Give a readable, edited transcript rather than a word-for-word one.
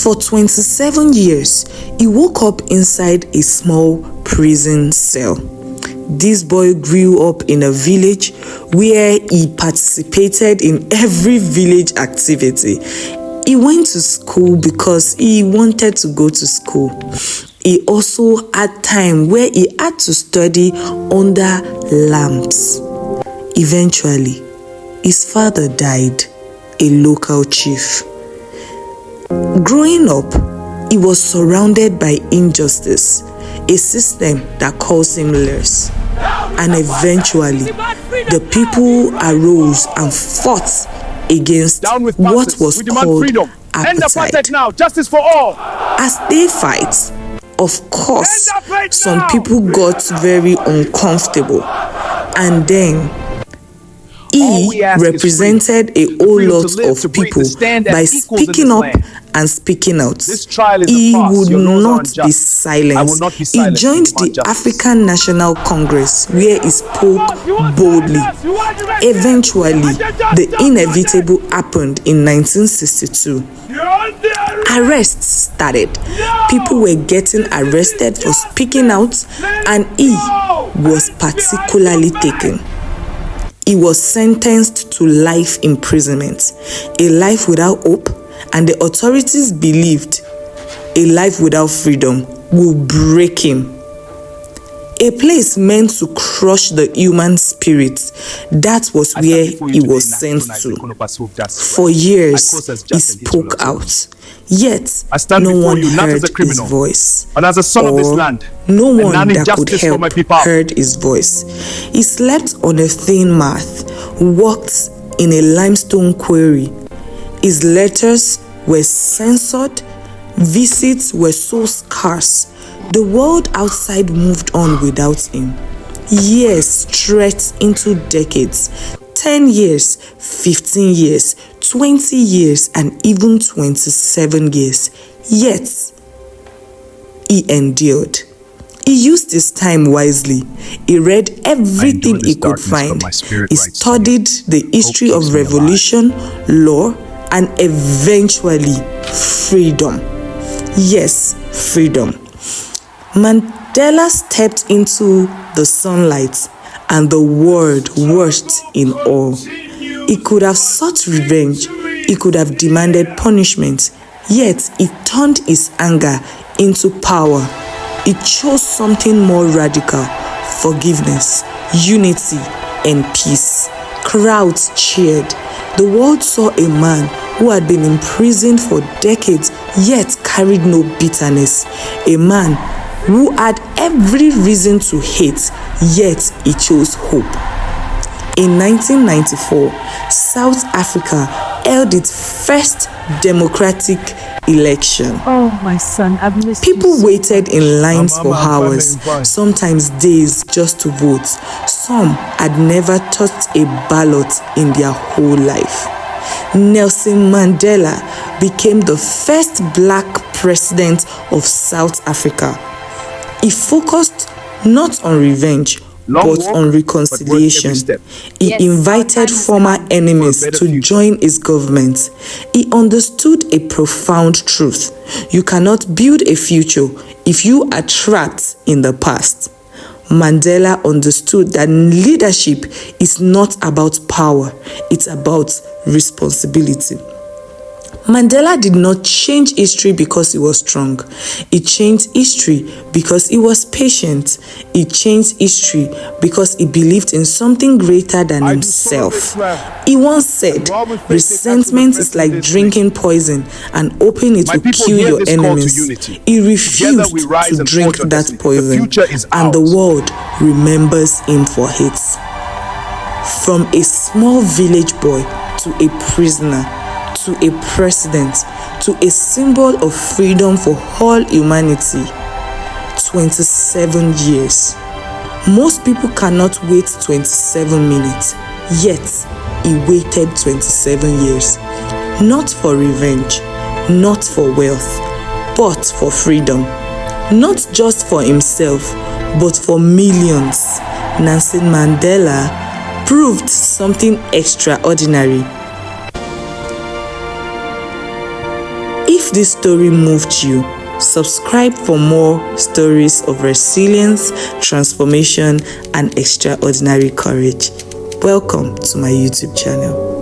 For 27 years, he woke up inside a small prison cell. This boy grew up in a village where he participated in every village activity. He went to school because he wanted to go to school. He also had time where he had to study under lamps. Eventually, his father died, a local chief. Growing up, he was surrounded by injustice, a system that calls him less. And eventually, the people arose and fought against what was called freedom. End apartheid. now. Justice for all. As they fight, of course, some people got very uncomfortable, and then he represented a whole lot of people by speaking up and speaking out. He would not be silenced. He joined the African National Congress where he spoke boldly. Eventually, the inevitable happened in 1962. Arrests started. People were getting arrested for speaking out, and he was particularly taken. He was sentenced to life imprisonment, a life without hope, and the authorities believed a life without freedom would break him. A place meant to crush the human spirit, that was where he was sent to. For years, he spoke out, yet no one heard his voice, and as a son of this land, no one that could help heard his voice. He slept on a thin mat, walked in a limestone quarry. His letters were censored, visits were so scarce. The world outside moved on without him. Years stretched into decades, 10 years, 15 years, 20 years, and even 27 years. Yet, he endured. He used his time wisely. He read everything he could find. He studied the history of revolution, law, and eventually freedom. Yes, freedom. Mandela stepped into the sunlight and the world watched in awe. He could have sought revenge. He could have demanded punishment. Yet he turned his anger into power. He chose something more radical: forgiveness, unity, and peace. Crowds cheered. The world saw a man who had been imprisoned for decades yet carried no bitterness. A man who had every reason to hate, yet he chose hope. In 1994, South Africa held its first democratic election. Oh, my son, I've missed People you. waited in lines for hours, sometimes days, just to vote. Some had never touched a ballot in their whole life. Nelson Mandela became the first black president of South Africa. He focused not on revenge, but on reconciliation. He invited former enemies to join his government. He understood a profound truth: you cannot build a future if you are trapped in the past. Mandela understood that leadership is not about power, it's about responsibility. Mandela did not change history because he was strong. He changed history because he was patient. He changed history because he believed in something greater than himself. He once said, "Resentment is like drinking poison and hoping it will kill your enemies." He refused to drink that poison, and the world remembers him for it. From a small village boy to a prisoner, to a president, to a symbol of freedom for all humanity. 27 years. Most people cannot wait 27 minutes, yet he waited 27 years. Not for revenge, not for wealth, but for freedom. Not just for himself, but for millions. Nelson Mandela proved something extraordinary. If this story moved you, subscribe for more stories of resilience, transformation, and extraordinary courage. Welcome to my YouTube channel.